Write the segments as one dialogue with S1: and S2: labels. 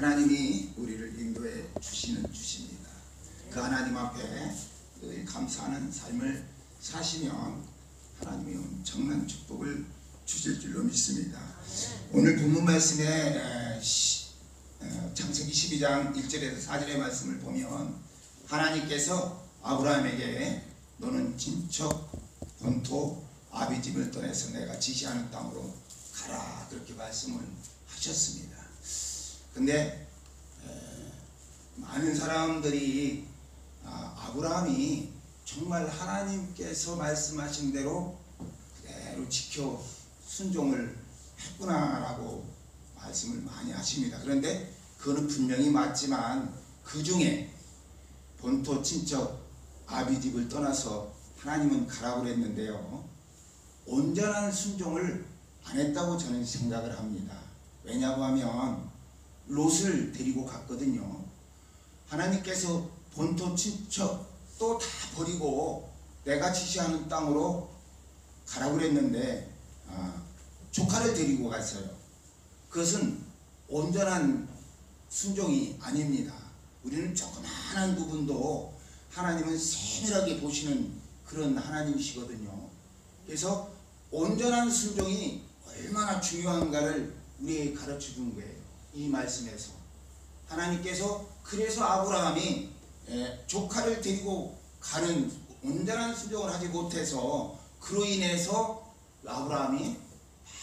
S1: 하나님이 우리를 인도해 주시는 주십니다. 그 하나님 앞에 늘 감사하는 삶을 사시면 하나님이 엄청난 축복을 주실 줄로 믿습니다. 오늘 본문 말씀에 창세기 12장 1절에서 4절의 말씀을 보면 하나님께서 아브라함에게 너는 친척 본토 아비 집을 떠나서 내가 지시하는 땅으로 가라 그렇게 말씀을 하셨습니다. 근데 많은 사람들이 아브라함이 정말 하나님께서 말씀하신 대로 그대로 지켜 순종을 했구나라고 말씀을 많이 하십니다. 그런데 그거는 분명히 맞지만 그 중에 본토 친척 아비 집을 떠나서 하나님은 가라고 그랬는데요, 온전한 순종을 안 했다고 저는 생각을 합니다. 왜냐고 하면 롯을 데리고 갔거든요. 하나님께서 본토 친척 또 다 버리고 내가 지시하는 땅으로 가라고 그랬는데 조카를 데리고 갔어요. 그것은 온전한 순종이 아닙니다. 우리는 조그마한 부분도 하나님은 세밀하게 보시는 그런 하나님이시거든요. 그래서 온전한 순종이 얼마나 중요한가를 우리에게 가르쳐 준 거예요. 이 말씀에서 하나님께서 그래서 아브라함이 조카를 데리고 가는 온전한 순종을 하지 못해서 그로 인해서 아브라함이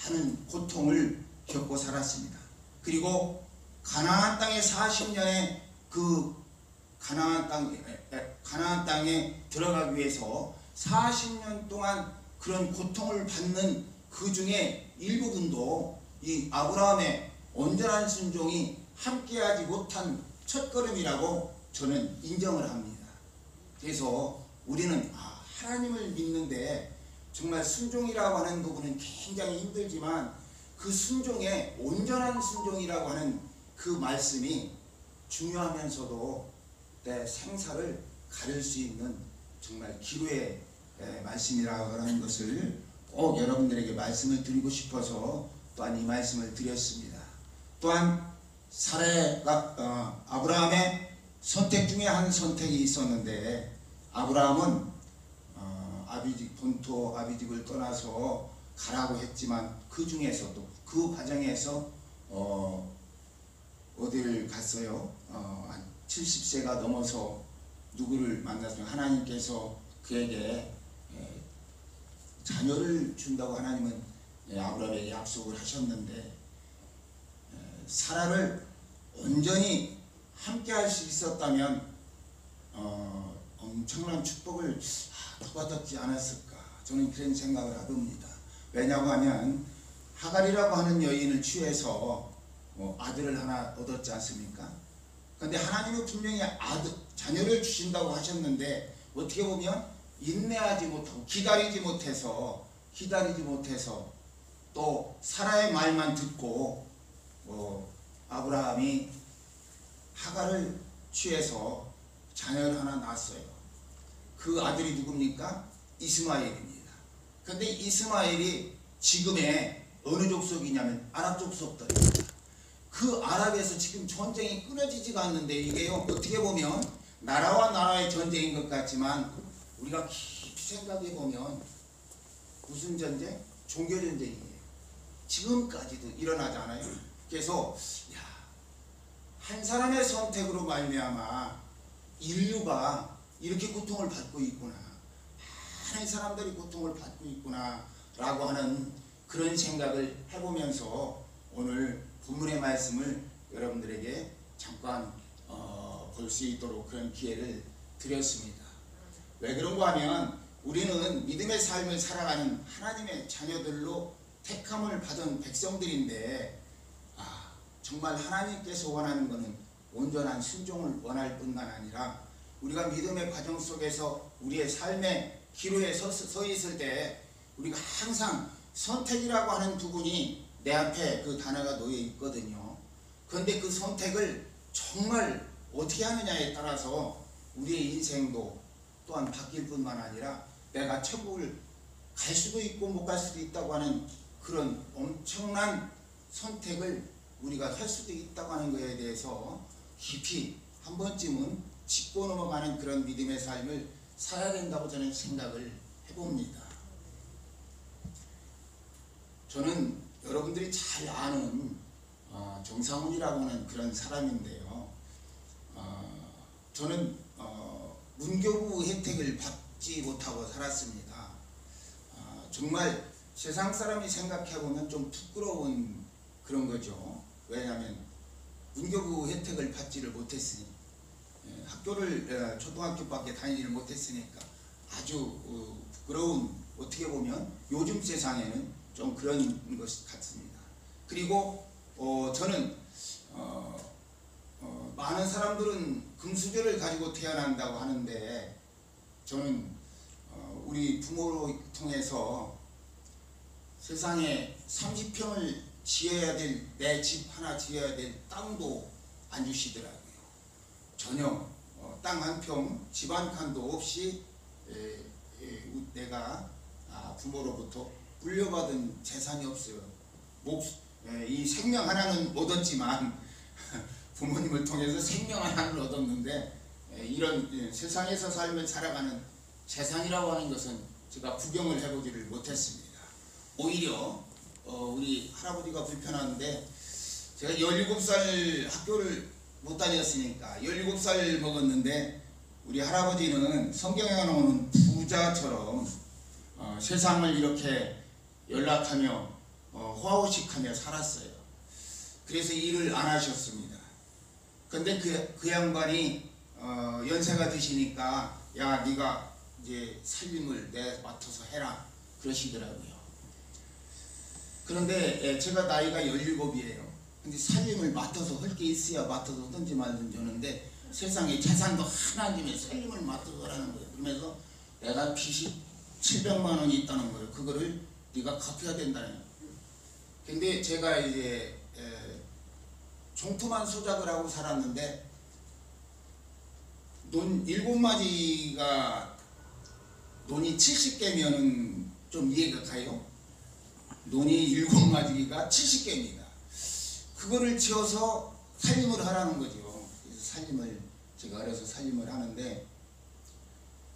S1: 많은 고통을 겪고 살았습니다. 그리고 가나안 땅에 40년의 그 가나안 땅에 들어가기 위해서 40년 동안 그런 고통을 받는 그 중에 일부분도 이 아브라함의 온전한 순종이 함께하지 못한 첫걸음이라고 저는 인정을 합니다. 그래서 우리는 하나님을 믿는데 정말 순종이라고 하는 부분은 굉장히 힘들지만 그 순종에 온전한 순종이라고 하는 그 말씀이 중요하면서도 내 생사를 가릴 수 있는 정말 기로의 말씀이라고 하는 것을 꼭 여러분들에게 말씀을 드리고 싶어서 또한 이 말씀을 드렸습니다. 또한 사례가 아브라함의 선택 중에 한 선택이 있었는데, 아브라함은 본토 아비집을 떠나서 가라고 했지만 그 중에서도 그 과정에서 어디를 갔어요? 70세가 넘어서 누구를 만났어요? 하나님께서 그에게 자녀를 준다고 하나님은 아브라함에게 약속을 하셨는데, 사라를 온전히 함께 할 수 있었다면 엄청난 축복을 받았지 않았을까, 저는 그런 생각을 하봅니다. 왜냐고 하면 하갈이라고 하는 여인을 취해서 아들을 하나 얻었지 않습니까? 그런데 하나님은 분명히 자녀를 주신다고 하셨는데 어떻게 보면 인내하지 못하고 기다리지 못해서 또 사라의 말만 듣고 아브라함이 하갈을 취해서 자녀를 하나 낳았어요. 그 아들이 누굽니까? 이스마엘입니다. 그런데 이스마엘이 지금의 어느 족속이냐면 아랍 족속들입니다. 그 아랍에서 지금 전쟁이 끊어지지가 않는데, 이게요 어떻게 보면 나라와 나라의 전쟁인 것 같지만 우리가 깊이 생각해 보면 무슨 전쟁? 종교 전쟁이에요. 지금까지도 일어나지 않아요. 그래서 한 사람의 선택으로 말미암아 인류가 이렇게 고통을 받고 있구나, 많은 사람들이 고통을 받고 있구나 라고 하는 그런 생각을 해보면서 오늘 본문의 말씀을 여러분들에게 잠깐 볼 수 있도록 그런 기회를 드렸습니다. 왜 그런가 하면 우리는 믿음의 삶을 살아가는 하나님의 자녀들로 택함을 받은 백성들인데, 정말 하나님께서 원하는 것은 온전한 순종을 원할 뿐만 아니라 우리가 믿음의 과정 속에서 우리의 삶의 기로에 서 있을 때 우리가 항상 선택이라고 하는 부분이 내 앞에 그 단어가 놓여 있거든요. 그런데 그 선택을 정말 어떻게 하느냐에 따라서 우리의 인생도 또한 바뀔 뿐만 아니라 내가 천국을 갈 수도 있고 못 갈 수도 있다고 하는 그런 엄청난 선택을 우리가 할 수도 있다고 하는 것에 대해서 깊이 한 번쯤은 짚고 넘어가는 그런 믿음의 삶을 살아야 된다고 저는 생각을 해봅니다. 저는 여러분들이 잘 아는 정상훈이라고 하는 그런 사람인데요. 저는 문교부 혜택을 받지 못하고 살았습니다. 정말 세상 사람이 생각해보면 좀 부끄러운 그런 거죠. 왜냐하면 문교부 혜택을 받지를 못했으니, 학교를 초등학교밖에 다니지를 못했으니까 아주 부끄러운, 어떻게 보면 요즘 세상에는 좀 그런 것 같습니다. 그리고 저는 많은 사람들은 금수저를 가지고 태어난다고 하는데, 저는 우리 부모를 통해서 세상에 30평을 지어야 될, 내 집 하나 지어야 될 땅도 안 주시더라고요. 전혀 땅 한 평, 집 한 칸도 없이 내가 부모로부터 물려받은 재산이 없어요. 이 생명 하나는 얻었지만 부모님을 통해서 생명 하나를 얻었는데, 이런 세상에서 삶을 살아가는 재산이라고 하는 것은 제가 구경을 해보지를 못했습니다. 오히려 우리 할아버지가 불편한데, 제가 17살 학교를 못 다녔으니까 17살 먹었는데, 우리 할아버지는 성경에 나오는 부자처럼 세상을 이렇게 연락하며 호화호식하며 살았어요. 그래서 일을 안 하셨습니다. 근데 그 양반이 연세가 드시니까, 야, 네가 이제 살림을 내 맡아서 해라 그러시더라고요. 그런데 제가 나이가 17이에요. 근데 살림을 맡아서 할 게 있어야 맡아서 하든지 말든지 하는데, 세상에 재산도 하나 안 주면 살림을 맡아서 하라는 거예요. 그러면서 내가 빚이 700만 원이 있다는 거예요. 그거를 네가 갚아야 된다는 거예요. 근데 제가 이제 종투만 소작을 하고 살았는데, 논 7마디가 논이 70개면은 좀 이해가 가요? 논이 7마디가 70개입니다. 그거를 지어서 살림을 하라는 거죠. 그래서 제가 어려서 살림을 하는데,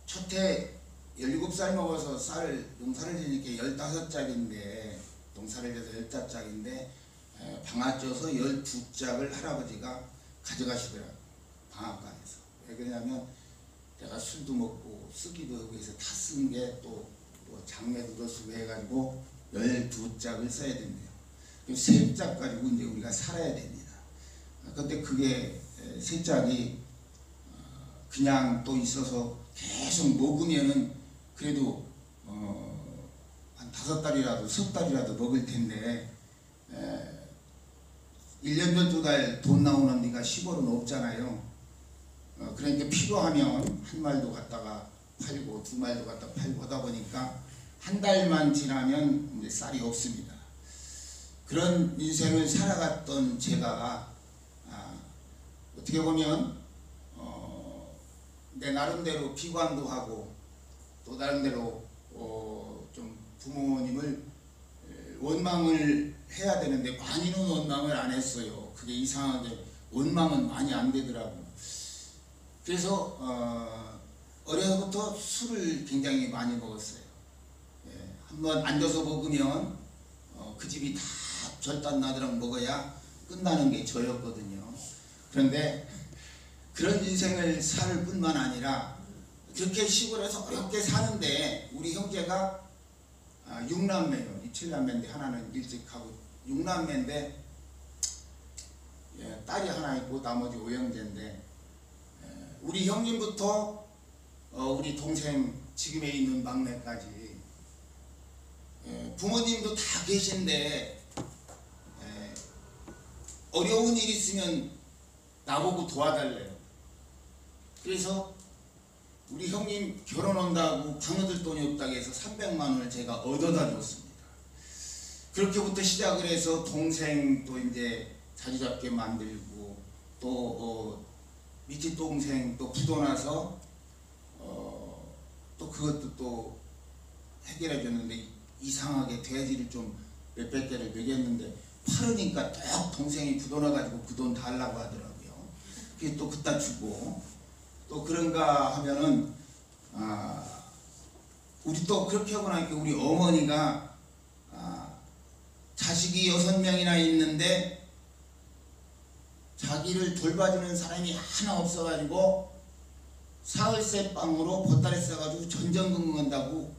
S1: 첫해 17살 먹어서 농사를 지니까 15짝인데, 농사를 져서 15짝인데 방아쪄서 12짝을 할아버지가 가져가시더라고요. 방앗간에서. 왜 그러냐면 내가 술도 먹고 쓰기도 하고 해서 다 쓴 게 또 장매도 더 쓰고 해가지고 12짝을 써야 된대요. 3짝 가지고 이제 우리가 살아야 됩니다. 근데 그게 3짝이 그냥 또 있어서 계속 먹으면은 그래도 한 5달이라도 10달이라도 먹을 텐데, 1년 전 2달 돈 나오는 데가 시골은 없잖아요. 그러니까 필요하면 한 말도 갖다가 팔고 2말도 갖다가 팔고 하다 보니까 한 달만 지나면 이제 쌀이 없습니다. 그런 인생을 살아갔던 제가 어떻게 보면 내 나름대로 비관도 하고, 또 나름대로 좀 부모님을 원망을 해야 되는데 많이는 원망을 안 했어요. 그게 이상하게 원망은 많이 안 되더라고요. 그래서 어려서부터 술을 굉장히 많이 먹었어요. 한번 앉아서 먹으면 그 집이 다 절단 나도록 먹어야 끝나는 게 저였거든요. 그런데 그런 인생을 살 뿐만 아니라 그렇게 시골에서 어렵게 사는데, 우리 형제가 6남매요. 7남매인데 하나는 일찍 하고 6남매인데, 딸이 하나 있고 나머지 5형제인데, 우리 형님부터 우리 동생 지금에 있는 막내까지 부모님도 다 계신데, 어려운 일 있으면 나보고 도와달래요. 그래서 우리 형님 결혼한다고 방 얻을 돈이 없다고 해서 300만 원을 제가 얻어다 줬습니다. 그렇게부터 시작을 해서 동생도 이제 자리 잡게 만들고, 또 밑에 동생 또 부도 나서 또 그것도 또 해결해 줬는데, 이상하게 돼지를 좀 몇백 개를 먹였는데 팔으니까 딱 동생이 굳어놔가지고 그 돈 달라고 하더라고요. 그게 또 그따 주고 또 그런가 하면은 우리 또 그렇게 하고 나니까 우리 어머니가 자식이 6명이나 있는데 자기를 돌봐주는 사람이 하나 없어가지고 사흘새 빵으로 보따리 싸가지고 전전긍긍한다고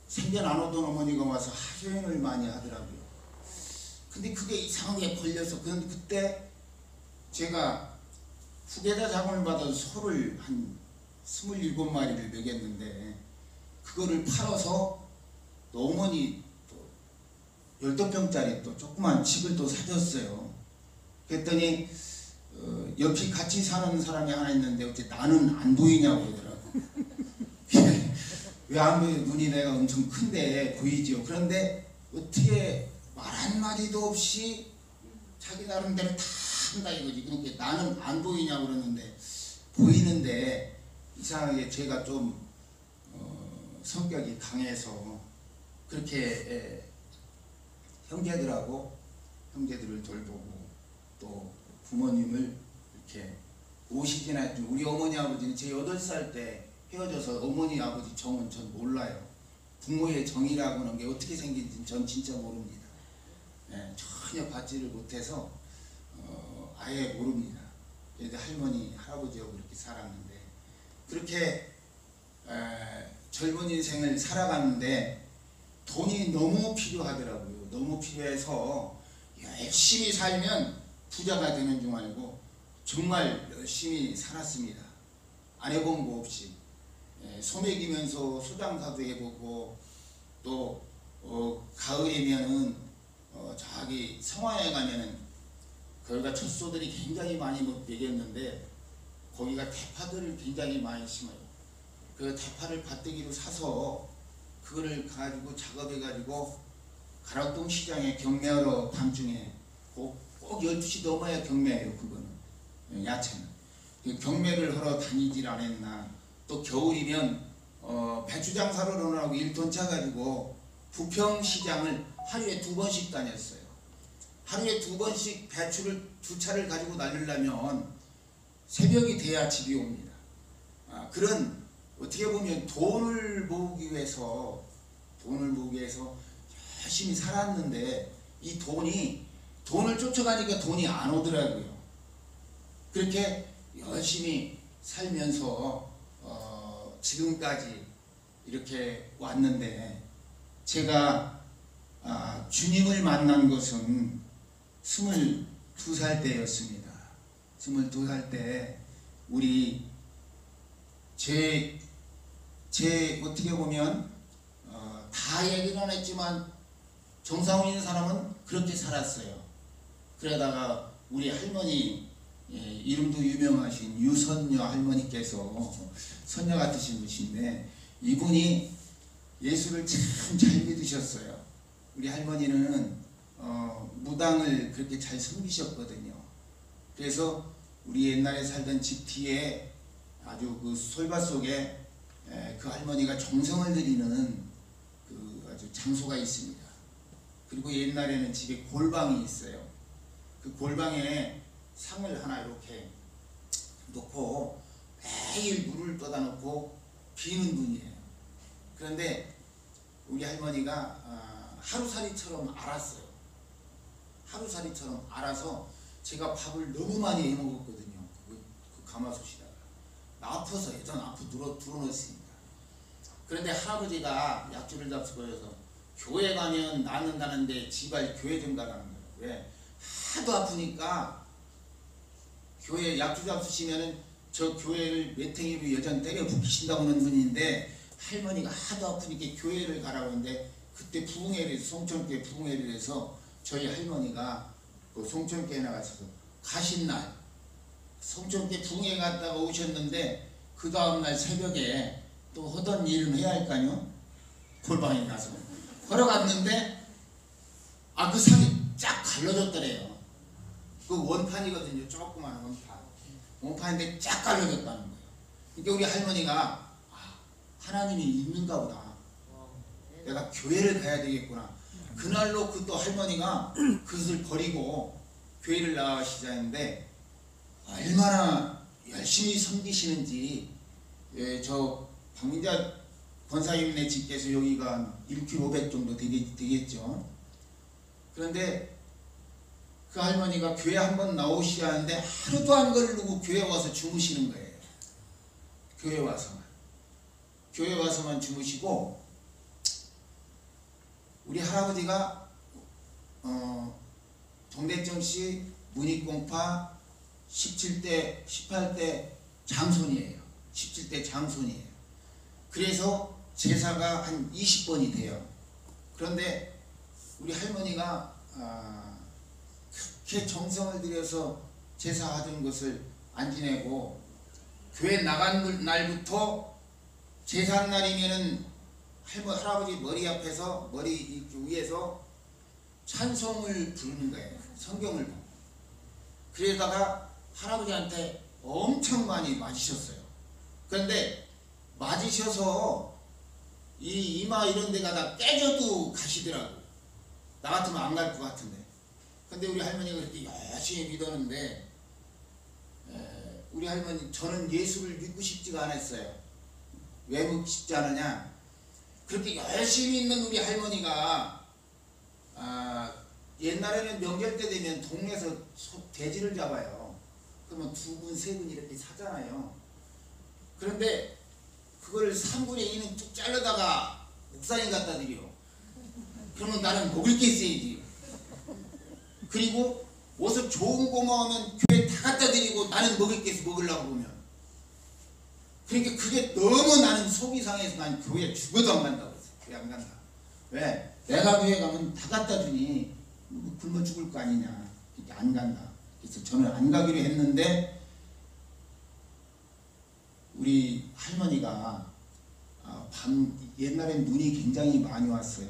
S1: 생전 안 오던 어머니가 와서 하소연을 많이 하더라고요. 근데 그게 이상하게 걸려서 그때 제가 후계자 자금을 받아서 소를 한 27마리를 먹였는데 그거를 팔아서 또 어머니 또 12평짜리 또 조그만 집을 또 사줬어요. 그랬더니 옆이 같이 사는 사람이 하나 있는데 어째 나는 안 보이냐고 그러더라고. 왜 안 보여? 눈이 내가 엄청 큰데 보이지요. 그런데 어떻게 말 한마디도 없이 자기 나름대로 다 한다 이거지. 그러니까 나는 안 보이냐고 그러는데 보이는데 이상하게 제가 좀 성격이 강해서 그렇게 형제들을 돌보고 또 부모님을 이렇게 오시긴 했죠. 우리 어머니 아버지는 제 8살 때 헤어져서 어머니 아버지 정은 전 몰라요. 부모의 정이라고 하는 게 어떻게 생긴지 전 진짜 모릅니다. 전혀 받지를 못해서 아예 모릅니다. 할머니 할아버지하고 그렇게 살았는데 그렇게 젊은 인생을 살아갔는데 돈이 너무 필요하더라고요. 너무 필요해서 열심히 살면 부자가 되는 줄 알고 정말 열심히 살았습니다. 안 해본 거 없이 소맥이면서 수장사도 해보고 또 가을이면은 저기 성화에 가면은 거기가 젖소들이 굉장히 많이 먹였는데 거기가 대파들을 굉장히 많이 심어요. 그 대파를 밭대기로 사서 그거를 가지고 작업해가지고 가락동 시장에 경매하러 밤중에 꼭 12시 넘어야 경매해요. 그거는 야채는 경매를 하러 다니질 않았나. 또 겨울이면 배추 장사를 하느라고 1톤 차가지고 부평시장을 하루에 2번씩 다녔어요. 하루에 2번씩 배추를 2차를 가지고 다니려면 새벽이 돼야 집이 옵니다. 그런 어떻게 보면 돈을 모으기 위해서 열심히 살았는데 이 돈을 쫓아가니까 돈이 안 오더라고요. 그렇게 열심히 살면서 지금까지 이렇게 왔는데 제가 주님을 만난 것은 22살 때였습니다. 22살 때 우리 제 어떻게 보면 다 얘기는 안 했지만 정상훈인 사람은 그렇게 살았어요. 그러다가 우리 할머니 이름도 유명하신 유선녀 할머니께서 선녀 같으신 분이신데 이분이 예수를 참 잘 믿으셨어요. 우리 할머니는 무당을 그렇게 잘 섬기셨거든요. 그래서 우리 옛날에 살던 집 뒤에 아주 그 솔밭 속에 그 할머니가 정성을 들이는 그 아주 장소가 있습니다. 그리고 옛날에는 집에 골방이 있어요. 그 골방에 상을 하나 이렇게 놓고 매일 물을 떠다 놓고 비는 분이에요. 그런데 우리 할머니가 하루살이처럼 알았어요. 하루살이처럼 알아서 제가 밥을 너무 많이 해먹었거든요. 그 가마솥에다가 아파서 예전 앞으로 들어놓았으니까. 그런데 할아버지가 약주를 잡수고해서 교회 가면 낫는다는데 지발 교회 좀 가라는 거예요. 왜? 하도 아프니까 교회 약주 잡수시면은 저 교회를 매탱이로 여전 때려 붓기신다고 하는 분인데 할머니가 하도 아프니까 교회를 가라고 하는데 그때 부흥회를 송천교회 부흥회를 해서 저희 할머니가 그 송천교회 나가셔서 가신 날 송천교회 부흥회 갔다가 오셨는데 그 다음날 새벽에 또 하던 일은 해야 할까요? 골방에 가서 걸어갔는데 그 산이 쫙 갈라졌더래요. 그 원판이거든요. 조그마한 원판인데 쫙 갈라졌다는 거예요. 그러니까 우리 할머니가 하나님이 있는가 보다. 내가 교회를 가야 되겠구나. 그날로 그 또 할머니가 그것을 버리고 교회를 나가시자는데 얼마나 열심히 섬기시는지. 예, 저 박민자 권사님네 집께서 여기가 1km 정도 되겠죠. 그런데 그 할머니가 교회 한번 나오시야 하는데 하루도 안 걸르고 교회 와서 주무시는 거예요. 교회 와서만 주무시고, 우리 할아버지가 동대정씨 문익공파 17대 18대 장손이에요. 17대 장손이에요. 그래서 제사가 한 20번이 돼요. 그런데 우리 할머니가 그렇게 정성을 들여서 제사하던 것을 안 지내고, 교회 나간 날부터 제삿날이면은 할아버지 머리 앞에서, 머리 위에서 찬송을 부르는 거예요. 성경을 보고. 그러다가 할아버지한테 엄청 많이 맞으셨어요. 그런데 맞으셔서 이 이마 이런 데가 다 깨져도 가시더라고. 나 같으면 안 갈 것 같은데. 근데 우리 할머니가 그렇게 열심히 믿었는데, 우리 할머니, 저는 예수를 믿고 싶지가 않았어요. 왜 믿고 싶지 않으냐? 그렇게 열심히 있는 우리 할머니가 옛날에는 명절 때 되면 동네에서 돼지를 잡아요. 그러면 2분, 3분 이렇게 사잖아요. 그런데 그걸 3분의 2는 쭉 자르다가 목사님 갖다 드려. 그러면 나는 먹을 게 있어야지. 그리고 어서 좋은 거 먹으면 교회 다 갖다 드리고 나는 먹을 게 있어, 먹으려고 보면. 그러니까 그게 너무 나는 속이 상해서 난 교회 죽어도 안 간다고 했어. 교회 안 간다. 왜? 내가 교회 가면 다 갖다 주니 굶어 죽을 거 아니냐. 그러니까 안 간다. 그래서 저는 안 가기로 했는데, 우리 할머니가 옛날엔 눈이 굉장히 많이 왔어요.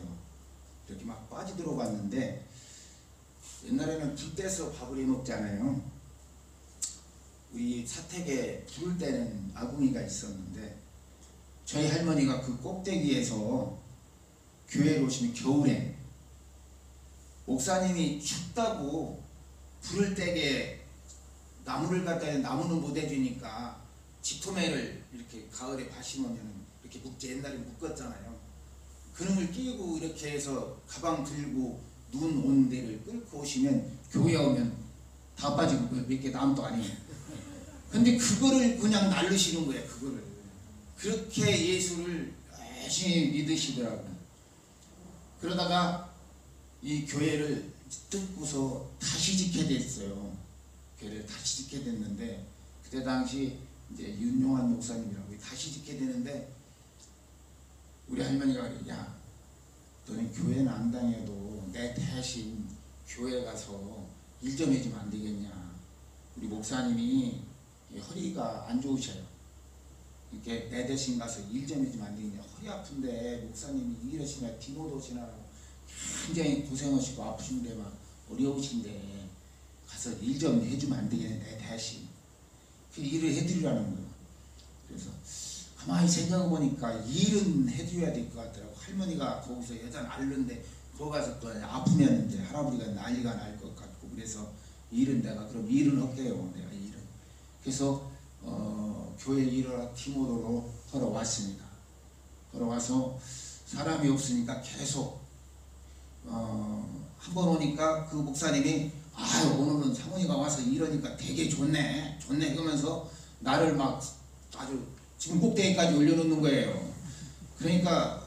S1: 이렇게 막 빠지도록 왔는데, 옛날에는 불 떼서 밥을 해 먹잖아요. 우리 사택에 불을 떼는 아궁이가 있었는데, 저희 할머니가 그 꼭대기에서 교회로 오시면 겨울에 목사님이 춥다고 불을 떼게 나무를 갖다 해, 나무는 못 해주니까 지토매를 이렇게 가을에 밭 심으면 이렇게 옛날에 묶었잖아요. 그놈을 끼고 이렇게 해서 가방 들고 눈 온 데를 끌고 오시면 교회 오면 다 빠지고 몇 개 남도 아니에요. 근데 그거를 그냥 날르시는 거예요. 그거를 그렇게 예수를 열심히 믿으시더라고요. 그러다가 이 교회를 뜯고서 다시 짓게 됐어요. 교회를 다시 짓게 됐는데, 그때 당시 이제 윤용환 목사님이라고 다시 짓게 되는데, 우리 할머니가 그래, 야, 너는 교회는 안 다녀도 내 대신 교회 가서 일 좀 해주면 안 되겠냐. 우리 목사님이 허리가 안 좋으셔요. 이렇게 내 대신 가서 일 좀 해주면 안 되겠냐. 허리 아픈데 목사님이 일하시나 디모도시나 굉장히 고생하시고 아프신데 막 어려우신데 가서 일 좀 해주면 안 되겠냐, 내 대신. 그 일을 해드리라는 거예요. 그래서 가만히 생각해보니까 일은 해줘야 될 것 같더라고. 할머니가 거기서 여자 앓는데 거기 가서 또 아프면 이제 할아버지가 난리가 날 것 같고, 그래서 일은 내가 그럼 일은 할게요. 내가 일은. 그래서 교회 일을 디모도로 걸어왔습니다. 걸어와서 사람이 없으니까 계속 한 번 오니까 그 목사님이 오늘은 상훈이가 와서 이러니까 되게 좋네 그러면서 나를 막 아주 지금 꼭대기까지 올려놓는 거예요. 그러니까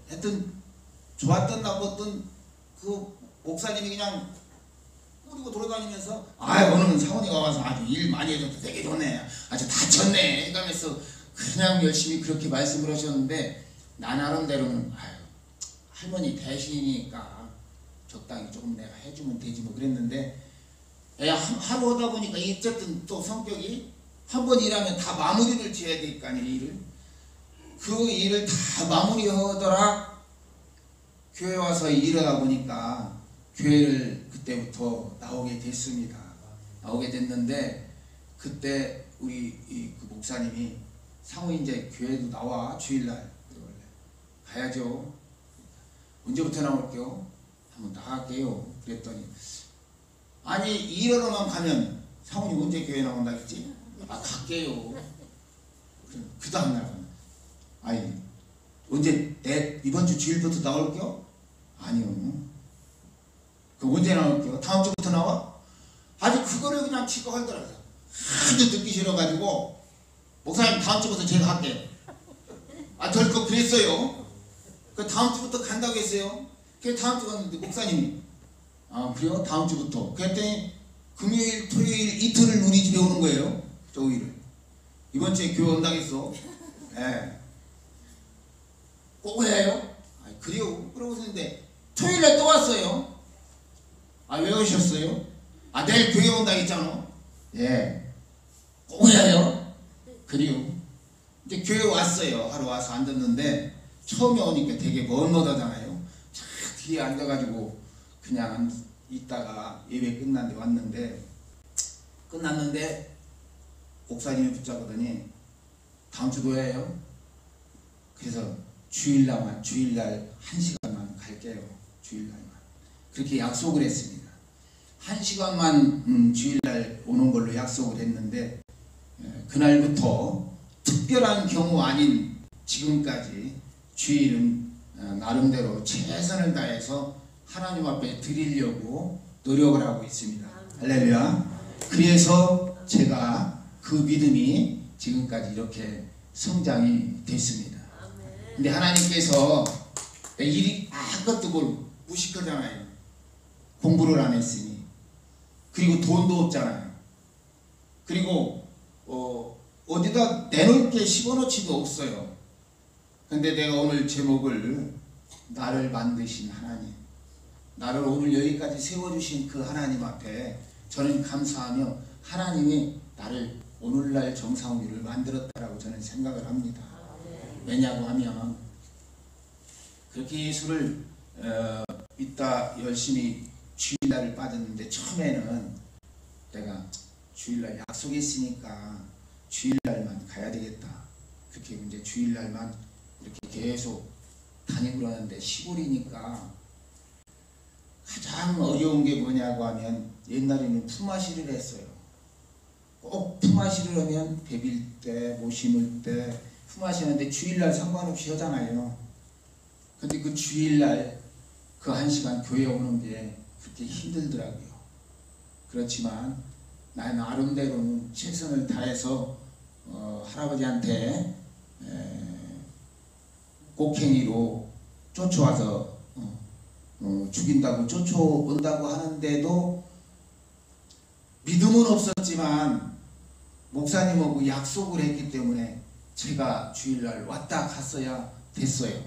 S1: 하여튼 좋았던 나빴던 그 목사님이 그냥 꾸리고 돌아다니면서 오늘은 상훈이가 와서 아주 일 많이 해줘서 되게 좋네, 아주 다쳤네 이러면서 그냥 열심히 그렇게 말씀을 하셨는데, 나 나름대로는 할머니 대신이니까 적당히 조금 내가 해주면 되지 뭐 그랬는데, 하루 하다 보니까 어쨌든 또 성격이 한 번 일하면 다 마무리를 지어야 되니까 일을. 그 일을 다 마무리하더라 교회 와서 일하다 보니까 교회를 그때부터 나오게 됐습니다. 나오게 됐는데, 그때 우리 그 목사님이 상호 이제 교회도 나와 주일날. 가야죠. 언제부터 나올게요? 한번 나갈게요. 그랬더니 아니 일하러만 가면 사모님 언제 교회 나온다 했지? 아 갈게요. 그 다음날 아니 언제 내 이번 주 주일부터 나올게요? 아니요. 그럼 언제 나올게요? 다음 주부터 나와? 아주 그거를 그냥 취급하더라고요. 하도 듣기 싫어가지고 목사님 다음 주부터 제가 할게요. 아 덜컥 그랬어요. 그 다음 주부터 간다고 했어요. 그 다음 주 갔는데 목사님이 아 그래요? 다음 주부터. 그랬더니 금요일 토요일 이틀을 우리 집에 오는 거예요. 조일을 이번 주에 교회 온다고 했어. 예. 꼭 해요? 아 그래요. 그러고 있는데 토요일에 또 왔어요. 아 왜 오셨어요? 아 내일 교회 온다고 했잖아. 예. 꼭 해요? 그래요. 이제 교회 왔어요. 하루 와서 앉았는데 처음에 오니까 되게 멋멋하잖아요. 자 뒤에 앉아가지고 그냥 있다가 예배 끝났는데 목사님이 붙잡거든요. 다음 주도 해요. 그래서 주일날 1시간만 갈게요. 주일날만. 그렇게 약속을 했습니다. 1시간만 주일날 오는 걸로 약속을 했는데 그날부터 특별한 경우 아닌 지금까지 주일은 나름대로 최선을 다해서 하나님 앞에 드리려고 노력을 하고 있습니다. 할렐루야. 그래서 제가 그 믿음이 지금까지 이렇게 성장이 됐습니다. 근데 하나님께서 일이 아무것도 무식하잖아요. 공부를 안 했으니. 그리고 돈도 없잖아요. 그리고 어디다 내놓을 게 집어넣지도 없어요. 근데 내가 오늘 제목을 나를 만드신 하나님, 나를 오늘 여기까지 세워주신 그 하나님 앞에 저는 감사하며 하나님이 나를 오늘날 정상훈이를 만들었다라고 저는 생각을 합니다. 왜냐고 하면 그렇게 예수를 믿다 열심히 주일날을 빠졌는데 처음에는 내가 주일날 약속했으니까 주일날만 가야 되겠다. 그렇게 이제 주일날만 이렇게 계속 다니고 그러는데 시골이니까 가장 어려운 게 뭐냐고 하면 옛날에는 품앗이를 했어요. 꼭 품앗이를 하면 베빌 때, 뭐 심을 때 품앗이 하는데 주일날 상관없이 하잖아요. 근데 그 주일날 그 1시간 교회 오는 게 그렇게 힘들더라고요. 그렇지만 나는 나름대로는 최선을 다해서 할아버지한테 곡행이로 쫓아와서 죽인다고 쫓아온다고 하는데도 믿음은 없었지만 목사님하고 약속을 했기 때문에 제가 주일날 왔다 갔어야 됐어요.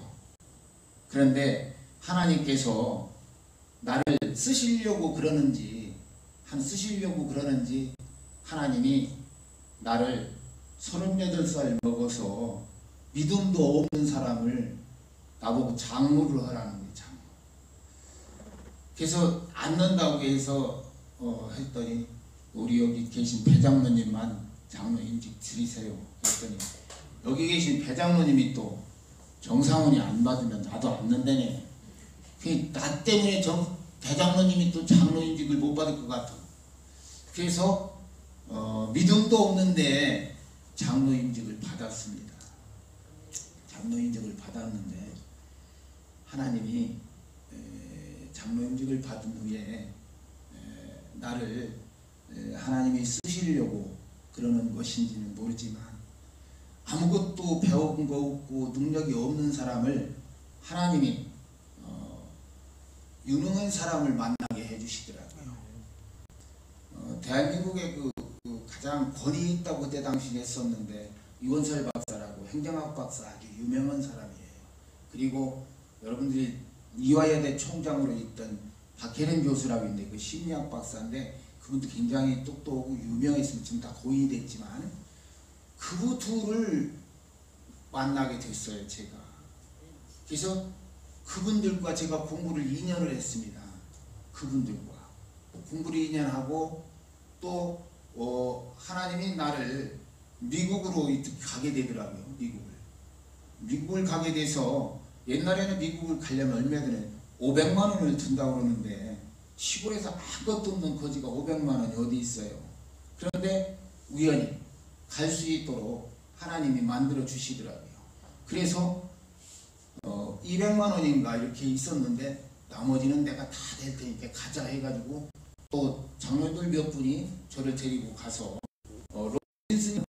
S1: 그런데 하나님께서 나를 쓰시려고 그러는지 하나님이 나를 38살 먹어서 믿음도 없는 사람을 나보고 장로를 하라는 거예요. 장로. 그래서 안 넣는다고 해서 했더니 우리 여기 계신 배장로님만 장로 인직 드리세요. 했더니 여기 계신 배장로님이 또 정상훈이 안 받으면 나도 안 넣는다네. 나 때문에 배장로님이 또 장로 인직을 못 받을 것 같아. 그래서 믿음도 없는데 장로 인직을 받았습니다. 장로 인직을 받았는데 하나님이 장로 인직을 받은 후에 나를 하나님이 쓰시려고 그러는 것인지는 모르지만 아무것도 배운 거 없고 능력이 없는 사람을 하나님이 유능한 사람을 만나게 해주시더라고요. 대한민국에 그 가장 권위 있다고 그때 당시 했었는데 이원설 박사라고 행정학 박사 아주 유명한 사람이에요. 그리고 여러분들이 이화여대 총장으로 있던 박혜림 교수라고 있는데 그 심리학 박사인데 그분도 굉장히 똑똑하고 유명했으면 지금 다 고인이 됐지만 그 둘을 만나게 됐어요. 제가. 그래서 그분들과 제가 공부를 2년을 했습니다. 그분들과 공부를 2년 하고 또 하나님이 나를 미국으로 가게 되더라고요. 미국을 가게 돼서 옛날에는 미국을 가려면 얼마 전에 500만 원을 준다고 그러는데 시골에서 아무것도 없는 거지가 500만 원이 어디 있어요. 그런데 우연히 갈 수 있도록 하나님이 만들어 주시더라고요. 그래서 200만 원인가 이렇게 있었는데 나머지는 내가 다 될 테니까 가자 해가지고 또 장로들 몇 분이 저를 데리고 가서 로빈슨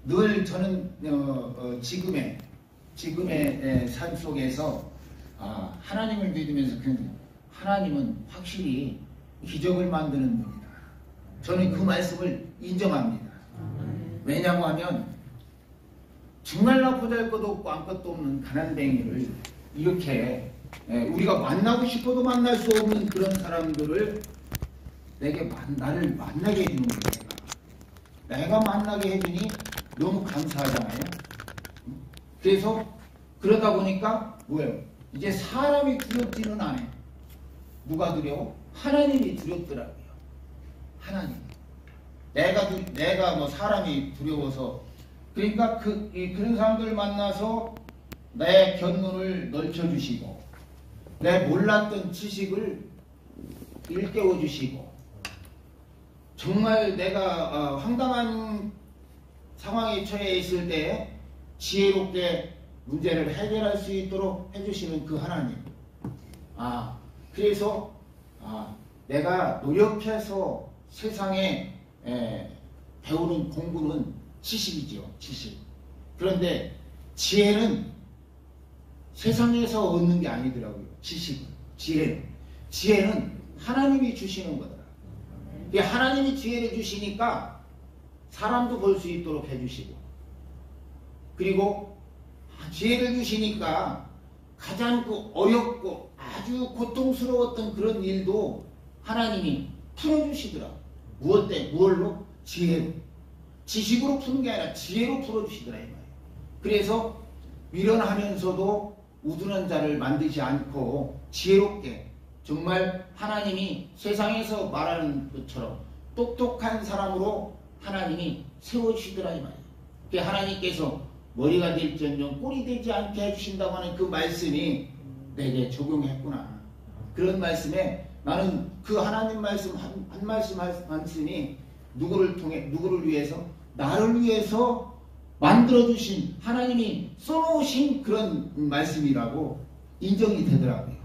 S1: 늘 저는 지금의 삶 속에서 하나님을 믿으면서 하나님은 확실히 기적을 만드는 분이다. 저는 그 말씀을 인정합니다. 왜냐고 하면 정말로 보잘것없고 아무것도 없는 가난뱅이를 이렇게 우리가 만나고 싶어도 만날 수 없는 그런 사람들을 나를 만나게 해주는 거예요. 내가 만나게 해주니 너무 감사하잖아요. 그래서 그러다 보니까 뭐예요? 이제 사람이 두렵지는 않아요. 누가 두려워? 하나님이 두렵더라고요. 하나님. 내가 뭐 사람이 두려워서 그러니까 그런 사람들 만나서 내 견문을 넓혀주시고 내 몰랐던 지식을 일깨워주시고 정말 내가 황당한 상황에 처해 있을 때 지혜롭게 문제를 해결할 수 있도록 해주시는 그 하나님. 그래서 내가 노력해서 세상에 배우는 공부는 지식이죠. 지식. 그런데 지혜는 세상에서 얻는 게 아니더라고요. 지식은. 지혜는 하나님이 주시는 거더라. 하나님이 지혜를 주시니까 사람도 볼 수 있도록 해주시고 그리고 지혜를 주시니까 가장 어렵고 아주 고통스러웠던 그런 일도 하나님이 풀어주시더라. 무엇로? 지혜로. 지식으로 푸는 게 아니라 지혜로 풀어주시더라 이 말이에요. 그래서 미련하면서도 우둔한 자를 만들지 않고 지혜롭게 정말 하나님이 세상에서 말하는 것처럼 똑똑한 사람으로 하나님이 세워주시더라 이 말이에요. 하나님께서 머리가 될지언정 꼴이 되지 않게 해주신다고 하는 그 말씀이 내게 적용했구나. 그런 말씀에 나는 그 하나님 말씀 한 말씀이 누구를 위해서? 나를 위해서 만들어주신 하나님이 써놓으신 그런 말씀이라고 인정이 되더라고요.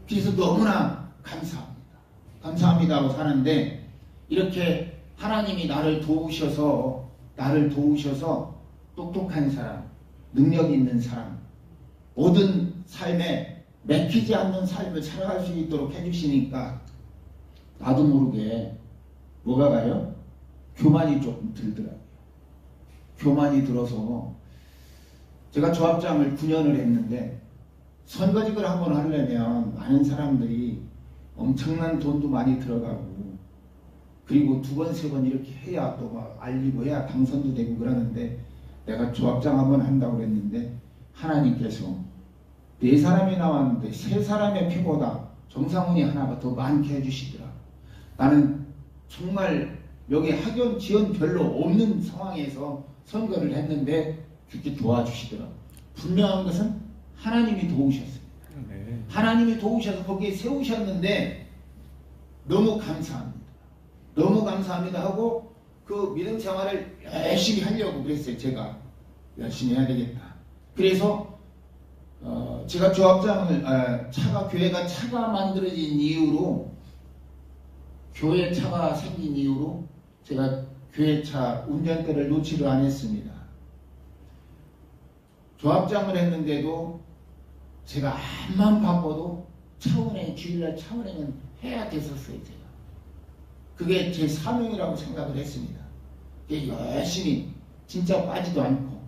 S1: 그래서 너무나 감사합니다. 감사합니다 하고 사는데 이렇게 하나님이 나를 도우셔서 똑똑한 사람, 능력 있는 사람, 모든 삶에 맥히지 않는 삶을 살아갈 수 있도록 해주시니까 나도 모르게 뭐가 가요? 교만이 조금 들더라고요. 교만이 들어서 제가 조합장을 9년을 했는데 선거직을 한번 하려면 많은 사람들이 엄청난 돈도 많이 들어가고 그리고 2번, 3번 이렇게 해야 또 막 알리고 해야 당선도 되고 그러는데 내가 조합장 한번 한다고 그랬는데 하나님께서 4사람이 나왔는데 3사람의 표보다 정상훈이 하나가 더 많게 해주시더라. 나는 정말 여기 학연 지연 별로 없는 상황에서 선거를 했는데 그렇게 도와주시더라. 분명한 것은 하나님이 도우셨습니다. 하나님이 도우셔서 거기에 세우셨는데 너무 감사합니다. 너무 감사합니다 하고 그 믿음 생활을 열심히 하려고 그랬어요. 제가 열심히 해야 되겠다. 그래서 제가 조합장을 교회가 차가 만들어진 이후로 교회 차가 생긴 이후로 제가 교회 차 운전대를 놓지를 않았습니다. 조합장을 했는데도 제가 암만 바빠도 주일날 차원에는 해야 됐었어요. 제가. 그게 제 사명이라고 생각을 했습니다. 열심히 진짜 빠지도 않고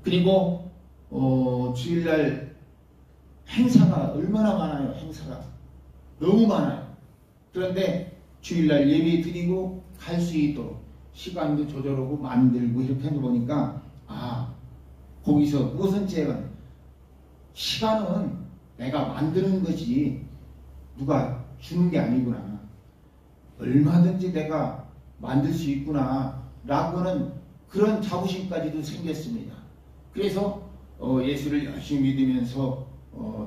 S1: 그리고 주일날 행사가 얼마나 많아요. 행사가 너무 많아요. 그런데 주일날 예배 드리고 갈 수 있도록 시간도 조절하고 만들고 이렇게 해보니까 거기서 무슨 제가 시간은 내가 만드는 거지 누가 주는 게 아니구나. 얼마든지 내가 만들 수 있구나 라고는 그런 자부심까지도 생겼습니다. 그래서 예수를 열심히 믿으면서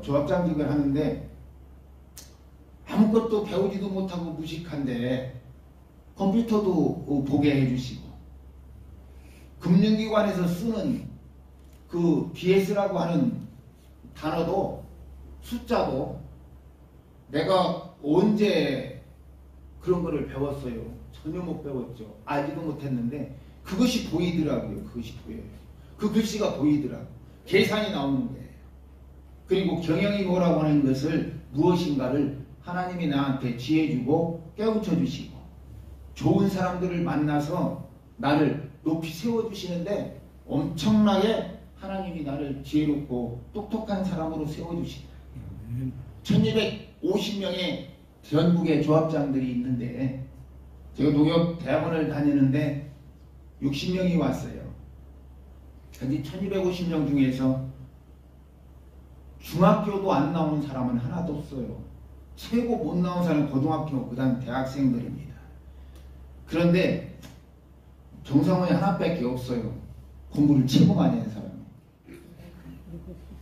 S1: 조합장직을 하는데 아무것도 배우지도 못하고 무식한데 컴퓨터도 보게 해주시고 금융기관에서 쓰는 그 BS라고 하는 단어도 숫자도 내가 언제 그런 거를 배웠어요? 전혀 못 배웠죠. 알지도 못했는데 그것이 보이더라고요. 그것이 보여요. 그 글씨가 보이더라고요. 계산이 나오는 거예요. 그리고 경영이 뭐라고 하는 것을 무엇인가를 하나님이 나한테 지혜 주고 깨우쳐 주시고 좋은 사람들을 만나서 나를 높이 세워주시는데 엄청나게 하나님이 나를 지혜롭고 똑똑한 사람으로 세워주시다. 1250명의 전국의 조합장들이 있는데 제가 농협대학원을 다니는데 60명이 왔어요. 근데 1250명 중에서 중학교도 안 나오는 사람은 하나도 없어요. 최고 못 나온 사람은 고등학교, 그 다음 대학생들입니다. 그런데 정상원이 하나밖에 없어요. 공부를 최고 많이 한 사람이.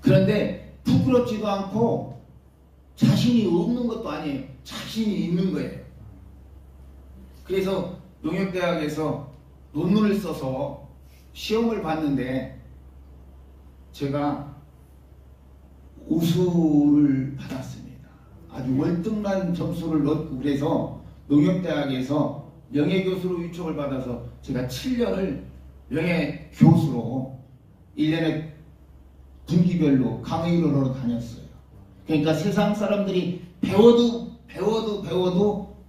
S1: 그런데 부끄럽지도 않고 자신이 없는 것도 아니에요. 자신이 있는 거예요. 그래서 농협대학에서 논문을 써서 시험을 봤는데 제가 우수를 받았습니다. 아주 월등한 점수를 얻고 그래서 농협대학에서 명예교수로 위촉을 받아서 제가 7년을 명예교수로 1년에 분기별로 강의를 하러 다녔어요. 그러니까 세상 사람들이 배워도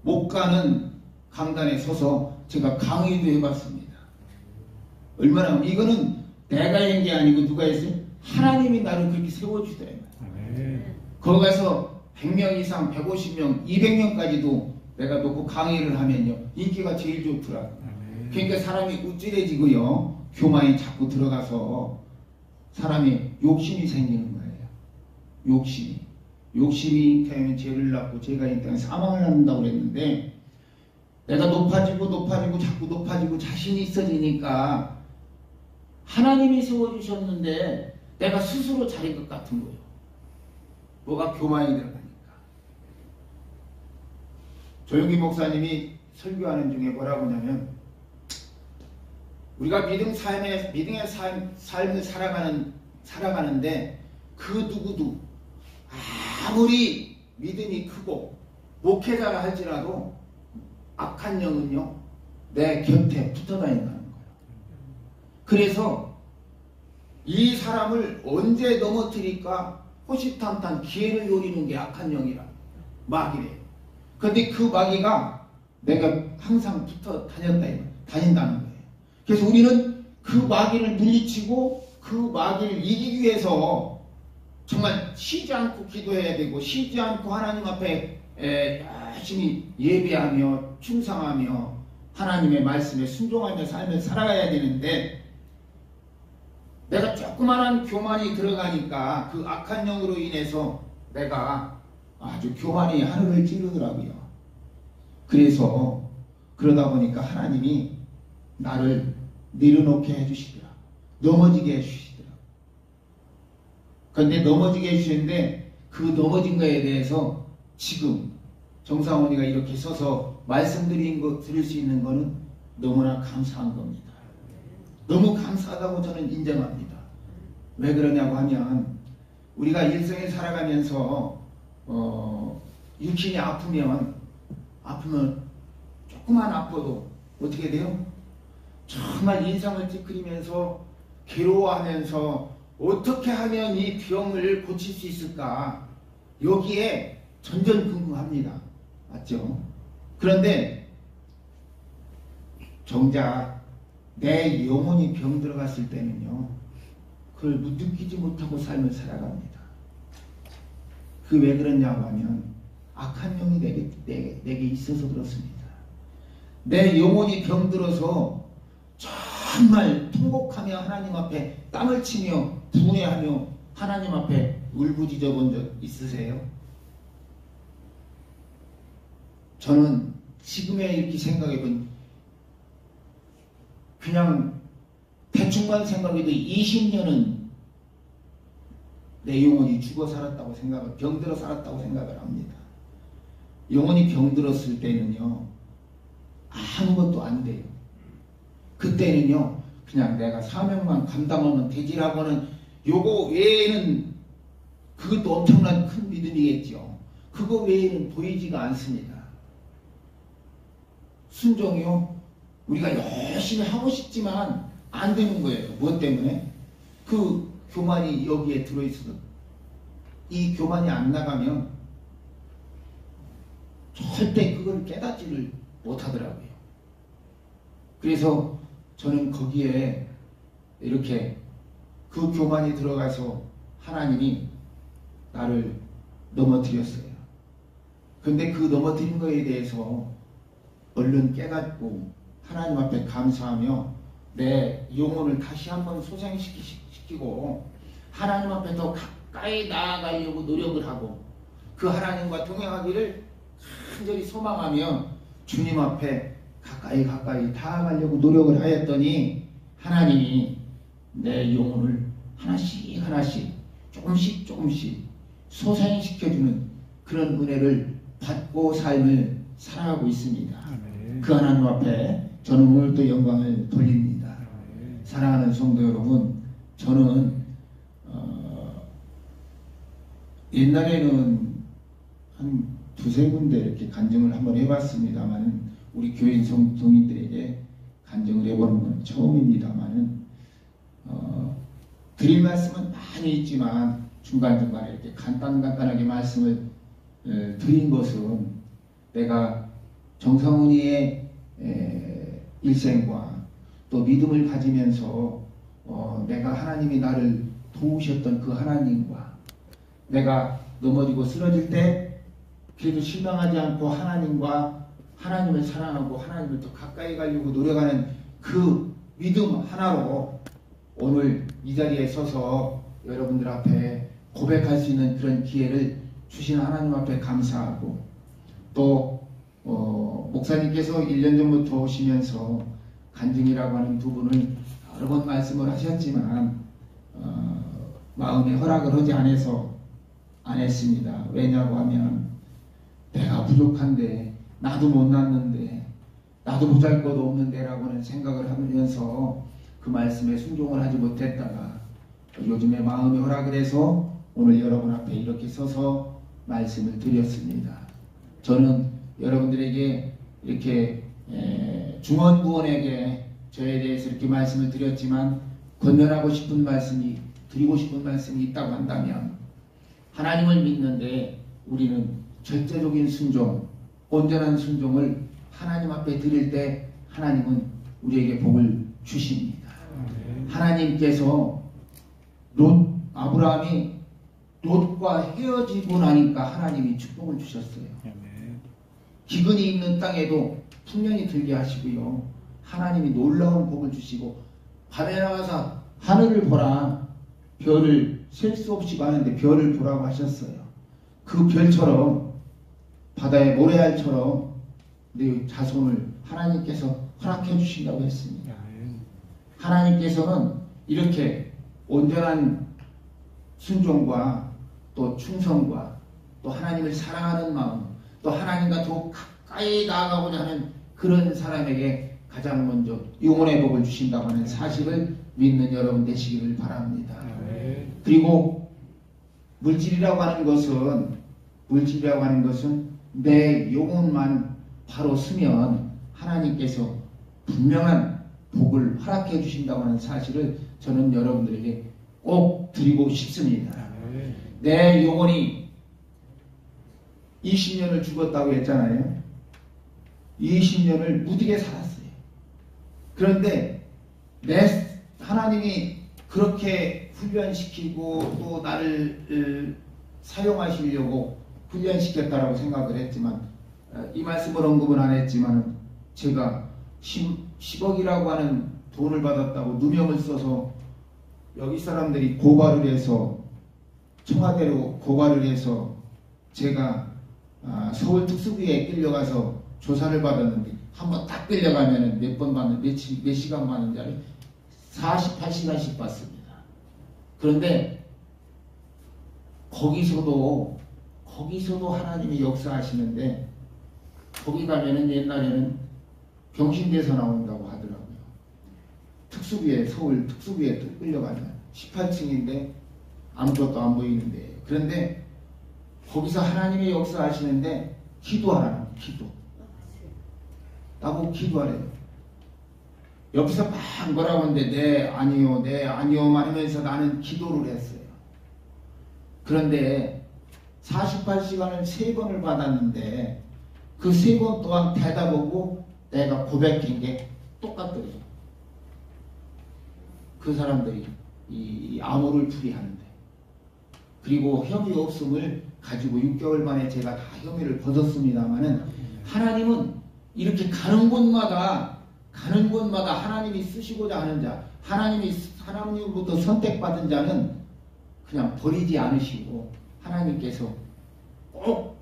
S1: 못 가는 강단에 서서 제가 강의도 해봤습니다. 얼마나 이거는 내가 한 게 아니고 누가 했어요? 하나님이 나를 그렇게 세워주더래요. 거기 가서 100명 이상, 150명, 200명까지도 내가 놓고 강의를 하면요 인기가 제일 좋더라고요. 그러니까 사람이 우쭐해지고요 교만이 자꾸 들어가서 사람이 욕심이 생기는 거예요. 욕심이 되면 죄를 낳고 죄가 있다면 사망을 낳는다고 그랬는데 내가 높아지고 자꾸 높아지고 자신이 있어지니까 하나님이 세워주셨는데 내가 스스로 잘인 것 같은 거예요. 뭐가 교만이 들어가니까. 조용기 목사님이 설교하는 중에 뭐라고 하냐면 우리가 믿음의 삶을 살아가는데 그 누구도 아무리 믿음이 크고 목회자라 할지라도 악한 영은요 내 곁에 붙어 다닌다는 거예요. 그래서 이 사람을 언제 넘어뜨릴까 호시탐탐 기회를 노리는 게 악한 영이라 마귀래요. 그런데 그 마귀가 내가 항상 붙어 다닌다는 거예요. 그래서 우리는 그 마귀를 물리치고 그 마귀를 이기기 위해서 정말 쉬지 않고 기도해야 되고 쉬지 않고 하나님 앞에 열심히 예배하며 충성하며 하나님의 말씀에 순종하며 삶을 살아가야 되는데 내가 조그만한 교만이 들어가니까 그 악한 영으로 인해서 내가 아주 교만이 하늘을 찌르더라고요. 그래서 그러다 보니까 하나님이 나를 내려놓게 해주시더라. 넘어지게 해주시더라. 그런데 넘어지게 해주시는데 그 넘어진 거에 대해서 지금 정상원이가 이렇게 서서 말씀드린 거 들을 수 있는 거는 너무나 감사한 겁니다. 너무 감사하다고 저는 인정합니다. 왜 그러냐고 하면 우리가 일생을 살아가면서 육신이 아프면 조금만 아파도 어떻게 돼요? 정말 인상을 찌푸리면서 괴로워하면서 어떻게 하면 이 병을 고칠 수 있을까 여기에 전전긍긍합니다. 맞죠? 그런데 정작 내 영혼이 병 들어갔을 때는요 그걸 느끼지 못하고 삶을 살아갑니다. 그 왜 그러냐고 하면 악한 영이 내게 있어서 그렇습니다. 내 영혼이 병들어서 정말 통곡하며 하나님 앞에 땀을 치며 분해하며 하나님 앞에 울부짖어 본 적 있으세요? 저는 지금에 이렇게 생각해본 그냥 대충만 생각해도 20년은 내 영혼이 죽어 살았다고 병들어 살았다고 생각을 합니다. 영혼이 병들었을 때는요, 아무것도 안 돼요. 그때는요, 그냥 내가 사명만 감당하면 되지라고는, 요거 외에는, 그것도 엄청난 큰 믿음이겠죠. 그거 외에는 보이지가 않습니다. 순종이요, 우리가 열심히 하고 싶지만 안 되는 거예요. 무엇 때문에? 그 교만이 여기에 들어있어서, 이 교만이 안 나가면 절대 그걸 깨닫지를 못하더라고요. 그래서 저는 거기에 이렇게 그 교만이 들어가서 하나님이 나를 넘어뜨렸어요. 근데 그 넘어뜨린 거에 대해서 얼른 깨닫고 하나님 앞에 감사하며 내 영혼을 다시 한번 소생시키고 하나님 앞에 더 가까이 나아가려고 노력을 하고 그 하나님과 동행하기를 간절히 소망하며 주님 앞에 가까이 다가가려고 노력을 하였더니 하나님이 내 영혼을 하나씩 조금씩 소생시켜주는 그런 은혜를 받고 삶을 살아가고 있습니다. 아멘. 그 하나님 앞에 저는 오늘도 영광을 돌립니다. 아멘. 사랑하는 성도 여러분, 저는 옛날에는 한 두세 군데 이렇게 간증을 한번 해봤습니다만 우리 교인 성도님들에게 간증을 해보는 건 처음입니다만 드릴 말씀은 많이 있지만 중간중간에 이렇게 간단하게 말씀을 드린 것은 내가 정성훈이의 일생과 또 믿음을 가지면서 내가 하나님이 나를 도우셨던 그 하나님과 내가 넘어지고 쓰러질 때 그래도 실망하지 않고 하나님을 사랑하고 하나님을 더 가까이 가려고 노력하는 그 믿음 하나로 오늘 이 자리에 서서 여러분들 앞에 고백할 수 있는 그런 기회를 주신 하나님 앞에 감사하고 또 목사님께서 1년 전부터 오시면서 간증이라고 하는 두 분을 여러 번 말씀을 하셨지만 마음에 허락을 하지 안 했습니다. 왜냐고 하면 내가 부족한데 나도 못났는데 나도 보잘것 없는데 라고는 생각을 하면서 그 말씀에 순종을 하지 못했다가 요즘에 마음이 허락을 해서 오늘 여러분 앞에 이렇게 서서 말씀을 드렸습니다. 저는 여러분들에게 이렇게 중언부언에게 저에 대해서 이렇게 말씀을 드렸지만 권면하고 싶은 말씀이 드리고 싶은 말씀이 있다고 한다면 하나님을 믿는데 우리는 절대적인 순종, 온전한 순종을 하나님 앞에 드릴 때 하나님은 우리에게 복을 주십니다. 하나님께서 아브라함이 롯과 헤어지고 나니까 하나님이 축복을 주셨어요. 기근이 있는 땅에도 풍년이 들게 하시고요. 하나님이 놀라운 복을 주시고 밤에 나가서 하늘을 보라. 별을 셀 수 없이 많은데 별을 보라고 하셨어요. 그 별처럼 바다의 모래알처럼 내 자손을 하나님께서 허락해 주신다고 했습니다. 하나님께서는 이렇게 온전한 순종과 또 충성과 또 하나님을 사랑하는 마음 또 하나님과 더 가까이 나아가고자 하는 그런 사람에게 가장 먼저 영혼의 복을 주신다고 하는 사실을 믿는 여러분 되시기를 바랍니다. 그리고 물질이라고 하는 것은 내 영혼만 바로 쓰면 하나님께서 분명한 복을 허락해 주신다고 하는 사실을 저는 여러분들에게 꼭 드리고 싶습니다. 내 영혼이 20년을 죽었다고 했잖아요. 20년을 무디게 살았어요. 그런데 하나님이 그렇게 훈련시키고 또 나를 사용하시려고 훈련시켰다라고 생각을 했지만 이 말씀을 언급은 안 했지만 제가 10억이라고 하는 돈을 받았다고 누명을 써서 여기 사람들이 고발을 해서 청와대로 고발을 해서 제가 서울 특수부에 끌려가서 조사를 받았는데 한번 딱 끌려가면 몇 번 받는 몇 시간 받는지 알아요? 48시간씩 받습니다. 그런데 거기서도 하나님이 역사하시는데, 거기 가면은 옛날에는 경신대에서 나온다고 하더라고요. 특수부에, 서울 특수부에 끌려가면 18층인데 아무것도 안 보이는데, 그런데 거기서 하나님이 역사하시는데 기도하라는, 기도. 나보고 기도하래요. 옆에서 막 뭐라고 하는데 네 아니요만 하면서 나는 기도를 했어요. 그런데 48시간을 3번을 받았는데 그 3번 동안 대답하고 내가 고백한 게 똑같더래요. 그 사람들이 이 암호를 풀이하는데, 그리고 혐의 없음을 가지고 6개월 만에 제가 다 혐의를 벗었습니다마는, 하나님은 이렇게 가는 곳마다 하나님이 쓰시고자 하는 자, 하나님으로부터 선택받은 자는 그냥 버리지 않으시고 하나님께서 꼭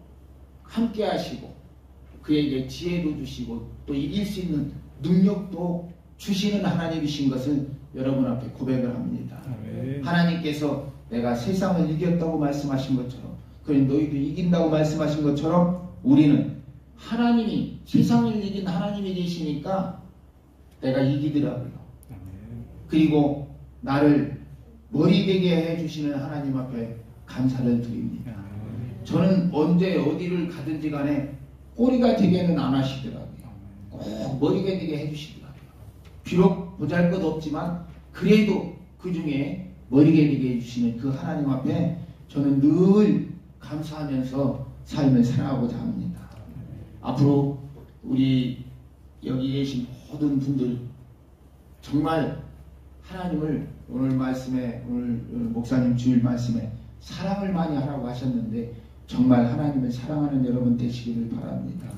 S1: 함께 하시고 그에게 지혜도 주시고 또 이길 수 있는 능력도 주시는 하나님이신 것을 여러분 앞에 고백을 합니다. 하나님께서 내가 세상을 이겼다고 말씀하신 것처럼, 그래 너희도 이긴다고 말씀하신 것처럼, 우리는 하나님이, 세상을 이긴 하나님이 계시니까 내가 이기더라고요. 그리고 나를 머리 되게 해주시는 하나님 앞에 감사를 드립니다. 저는 언제 어디를 가든지 간에 꼬리가 되게는 안 하시더라고요. 꼭 머리가 되게 해주시더라고요. 비록 보잘것없지만 그래도 그 중에 머리가 되게 해주시는 그 하나님 앞에 저는 늘 감사하면서 삶을 살아가고자 합니다. 앞으로 우리 여기 계신 모든 분들 정말 하나님을 오늘 말씀에, 오늘 목사님 주일 말씀에 사랑을 많이 하라고 하셨는데 정말 하나님을 사랑하는 여러분 되시기를 바랍니다.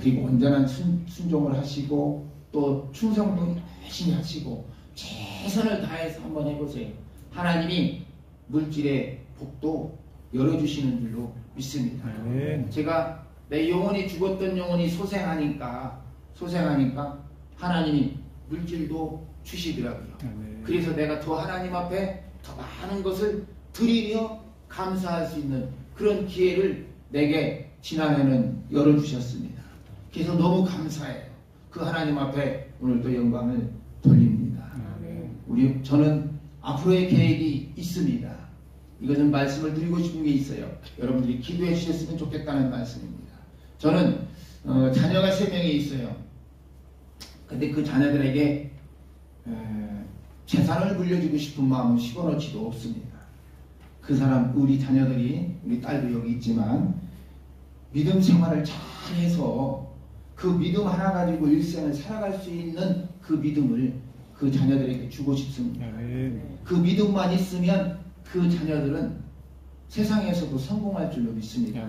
S1: 그리고 온전한 순종을 하시고 또 충성도 열심히 하시고 최선을 다해서 한번 해보세요. 하나님이 물질의 복도 열어주시는 줄로 믿습니다. 제가 내 영혼이 죽었던 영혼이 소생하니까 하나님이 물질도 주시더라고요. 그래서 내가 더 하나님 앞에 더 많은 것을 드리며 감사할 수 있는 그런 기회를 내게 지난해는 열어주셨습니다. 그래서 너무 감사해요. 그 하나님 앞에 오늘도 영광을 돌립니다. 저는 앞으로의 계획이 있습니다. 이것은 말씀을 드리고 싶은 게 있어요. 여러분들이 기도해 주셨으면 좋겠다는 말씀입니다. 저는 자녀가 3명이 있어요. 근데 그 자녀들에게 재산을 물려주고 싶은 마음은 시원하지도 없습니다. 그 사람, 우리 자녀들이, 우리 딸도 여기 있지만 믿음 생활을 잘해서 그 믿음 하나 가지고 일생을 살아갈 수 있는 그 믿음을 그 자녀들에게 주고 싶습니다. 그 믿음만 있으면 그 자녀들은 세상에서도 성공할 줄로 믿습니다.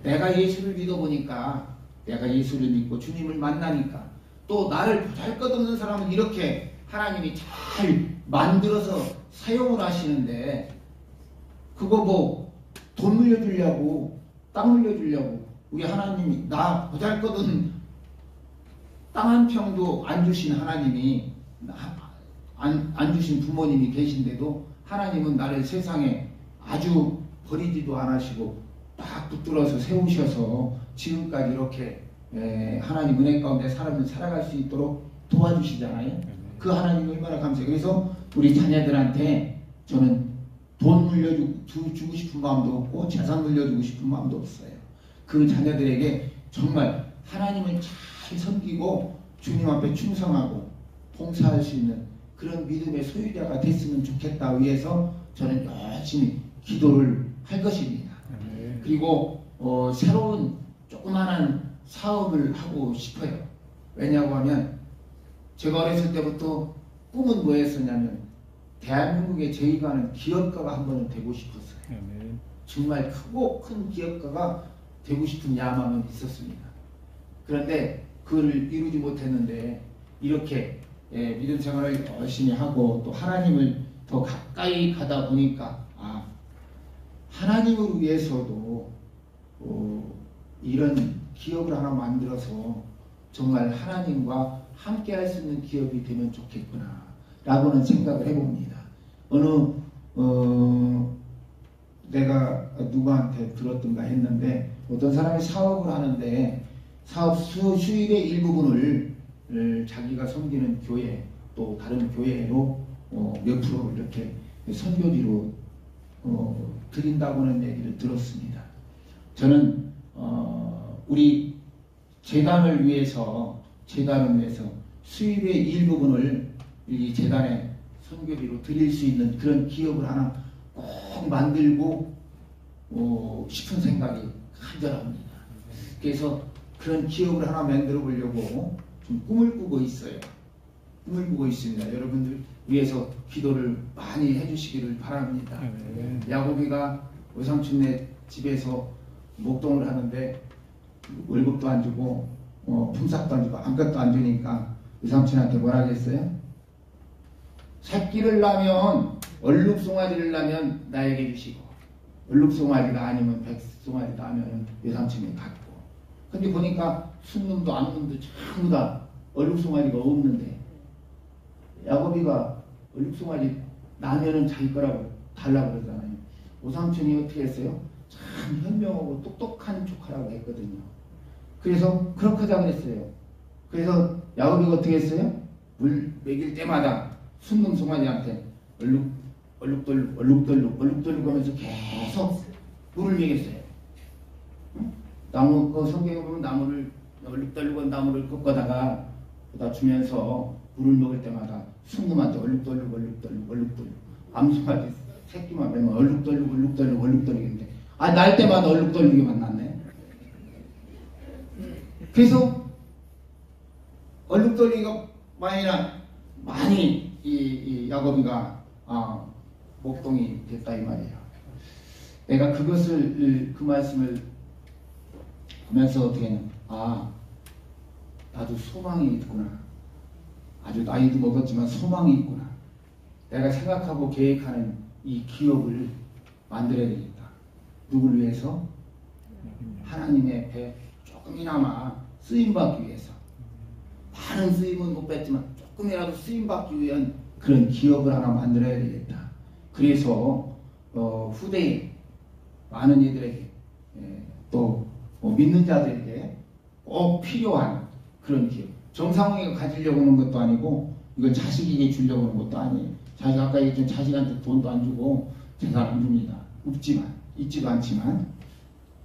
S1: 내가 예수를 믿어보니까, 내가 예수를 믿고 주님을 만나니까, 또 나를 보잘것없는 사람은 이렇게 하나님이 잘 만들어서 사용을 하시는데, 그거 뭐 돈 물려주려고, 땅 물려주려고 우리 하나님이, 나 보잘것없는 땅 한 평도 안 주신 하나님이, 안 주신 부모님이 계신데도 하나님은 나를 세상에 아주 버리지도 않으시고 딱 붙들어서 세우셔서 지금까지 이렇게 하나님 은혜 가운데 사람을 살아갈 수 있도록 도와주시잖아요. 그 하나님 얼마나 감사해요. 그래서 우리 자녀들한테 저는 돈 물려주고 싶은 마음도 없고 재산 물려주고 싶은 마음도 없어요. 그 자녀들에게 정말 하나님을 잘 섬기고 주님 앞에 충성하고 봉사할 수 있는 그런 믿음의 소유자가 됐으면 좋겠다 위해서 저는 열심히 기도를 할 것입니다. 그리고 새로운 조그마한 사업을 하고 싶어요. 왜냐고 하면 제가 어렸을 때부터 꿈은 뭐였었냐면 대한민국의 저희가 하는 기업가가 한 번은 되고 싶었어요. 정말 크고 큰 기업가가 되고 싶은 야망은 있었습니다. 그런데 그걸 이루지 못했는데 이렇게 믿음 생활을 열심히 하고 또 하나님을 더 가까이 가다 보니까 하나님을 위해서도 이런 기업을 하나 만들어서 정말 하나님과 함께 할 수 있는 기업이 되면 좋겠구나 라고는 생각을 해봅니다. 어느 내가 누구한테 들었던가 했는데 어떤 사람이 사업을 하는데 사업 수입의 일부분을 자기가 섬기는 교회 또 다른 교회로 몇 프로 이렇게 선교지로 드린다고는 얘기를 들었습니다. 저는 우리 재단을 위해서 수입의 일부분을 이 재단에 선교지로 드릴 수 있는 그런 기업을 하나 꼭 만들고 싶은 생각이 간절합니다. 그래서 그런 기업을 하나 만들어 보려고 좀 꿈을 꾸고 있어요. 꿈을 꾸고 있습니다. 여러분들 위해서 기도를 많이 해주시기를 바랍니다. 야곱이가 외삼촌네 집에서 목동을 하는데 월급도 안 주고 품삯도 안 주고 아무것도 안 주니까 외삼촌한테 뭐라 그랬어요? 새끼를 낳으면 얼룩송아지를 낳으면 나에게 주시고 얼룩송아지가 아니면 백송아지 낳으면 외삼촌이 갖고. 근데 보니까 순놈도 암놈도 전부 다 얼룩송아지가 없는데 야곱이가 얼룩송아지 낳으면 자기 거라고 달라고 그러잖아요. 오삼촌이 어떻게 했어요? 참 현명하고 똑똑한 조카라고 했거든요. 그래서 그렇게 하자 그랬어요. 그래서 야곱이가 어떻게 했어요? 물 먹일 때마다 순놈 송아지한테 얼룩덜룩 하면서 계속 물을 먹였어요. 나무, 그 성경에 보면 나무를 얼룩덜룩한 나무를 꺾어다가 그다 주면서 물을 먹을 때마다 순놈한테 얼룩덜룩 암송아지 새끼만 빼면 얼룩덜룩인데 날 때마다 얼룩덜룩이 만났네. 그래서 얼룩덜룩이가 많이 이 야곱이가 목동이 됐다 이 말이에요. 내가 그 말씀을 하면서 어떻게 했냐, 나도 소망이 있구나. 아주 나이도 먹었지만 소망이 있구나. 내가 생각하고 계획하는 이 기업을 만들어야 되겠다. 누굴 위해서? 하나님의 배 조금이나마 쓰임받기 위해서. 많은 쓰임은 못 뺐지만 조금이라도 쓰임받기 위한 그런 기업을 하나 만들어야 되겠다. 그래서 후대에 많은 이들에게 또 믿는 자들에게 꼭 필요한 그런 기업. 정상훈이가 가지려고 하는 것도 아니고 이걸 자식에게 주려고 하는 것도 아니에요. 자기가 아까 얘기했던 자식한테 돈도 안 주고 재산 안 줍니다. 없지만 있지도 않지만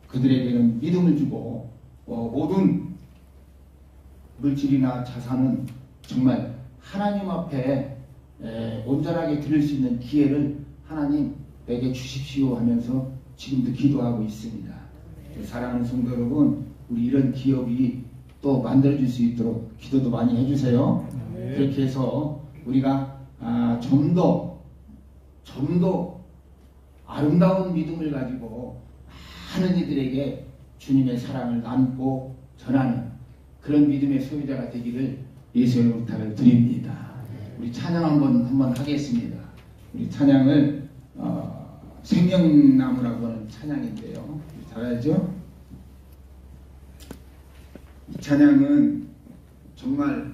S1: 그들에게는 믿음을 주고 모든 물질이나 자산은 정말 하나님 앞에 온전하게 드릴 수 있는 기회를 하나님 내게 주십시오 하면서 지금도 기도하고 있습니다. 사랑하는 성도 여러분, 우리 이런 기업이 또 만들어질 수 있도록 기도도 많이 해주세요. 그렇게 해서 우리가 좀 더 아름다운 믿음을 가지고 많은 이들에게 주님의 사랑을 나누고 전하는 그런 믿음의 소유자가 되기를 예수의 부탁을 드립니다. 우리 찬양 한번 하겠습니다. 우리 찬양을 생명나무라고 하는 찬양인데요. 잘 알죠? 이 찬양은 정말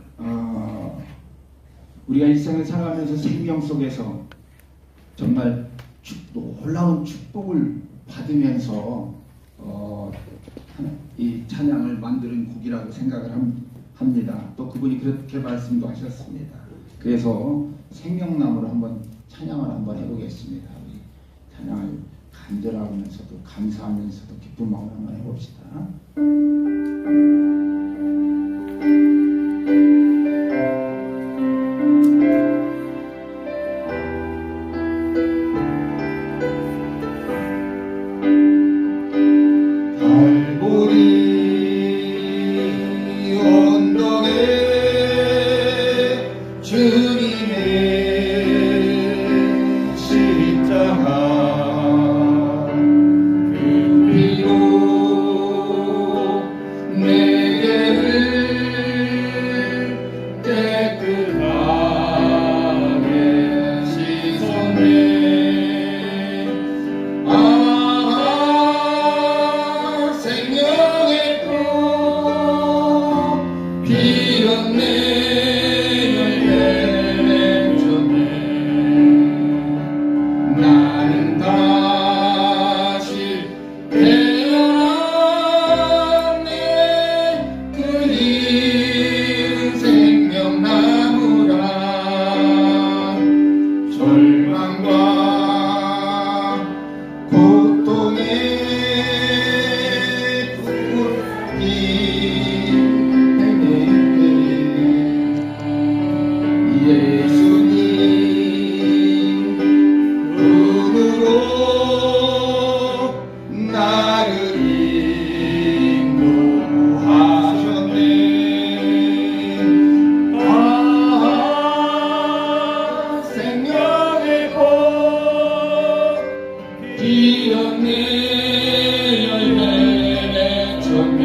S1: 우리가 일생을 살아가면서 생명 속에서 정말 놀라운 축복을 받으면서 이 찬양을 만드는 곡이라고 생각을 합니다. 또 그분이 그렇게 말씀도 하셨습니다. 그래서 생명나무로 한번 찬양을 한번 해보겠습니다. 우리 찬양을 간절하면서도 감사하면서도 기쁜 마음으로 한번 해봅시다.
S2: 내 내 열매의 종에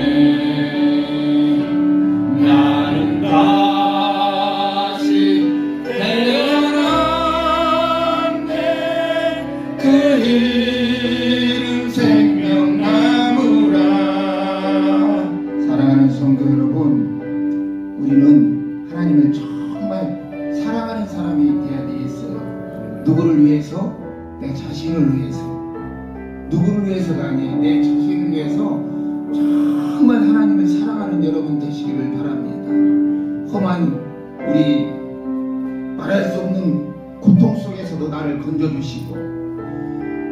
S2: 나는 다시 태어났네. 그 이름 생명나무라.
S1: 사랑하는 성도 여러분, 우리는 하나님을 정말 사랑하는 사람이 되어야 되겠어요. 누구를 위해서? 내 자신을 위해서. 누구를 위해서가 아니에요. 내 자신을 위해서 정말 하나님을 사랑하는 여러분 되시기를 바랍니다. 험한 우리 말할 수 없는 고통 속에서도 나를 건져주시고,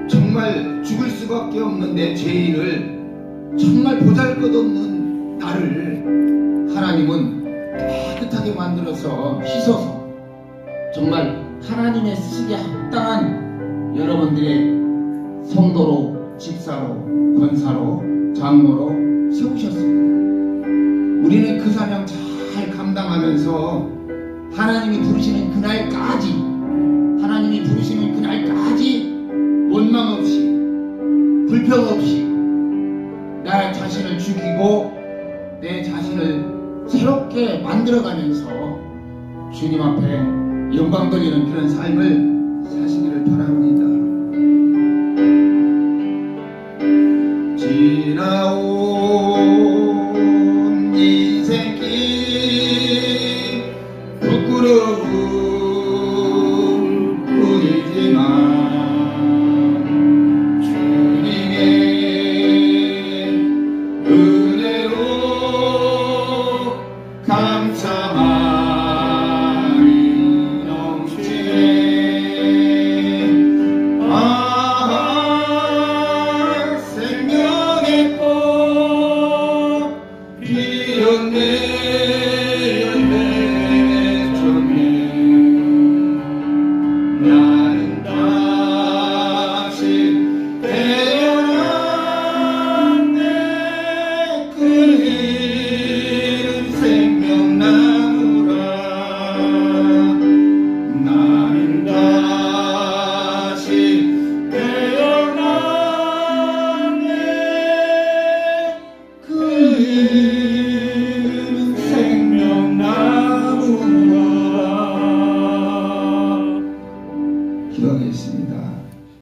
S1: 정말 죽을 수밖에 없는 내 죄인을, 정말 보잘것없는 나를 하나님은 깨끗하게 만들어서 씻어서 정말 하나님의 쓰기에 합당한 여러분들의 성도로, 집사로, 권사로, 장로로 세우셨습니다. 우리는 그 사명 잘 감당하면서 하나님이 부르시는 그날까지, 하나님이 부르시는 그날까지 원망 없이, 불평 없이 나 자신을 죽이고 내 자신을 새롭게 만들어가면서 주님 앞에 영광 돌리는 그런 삶을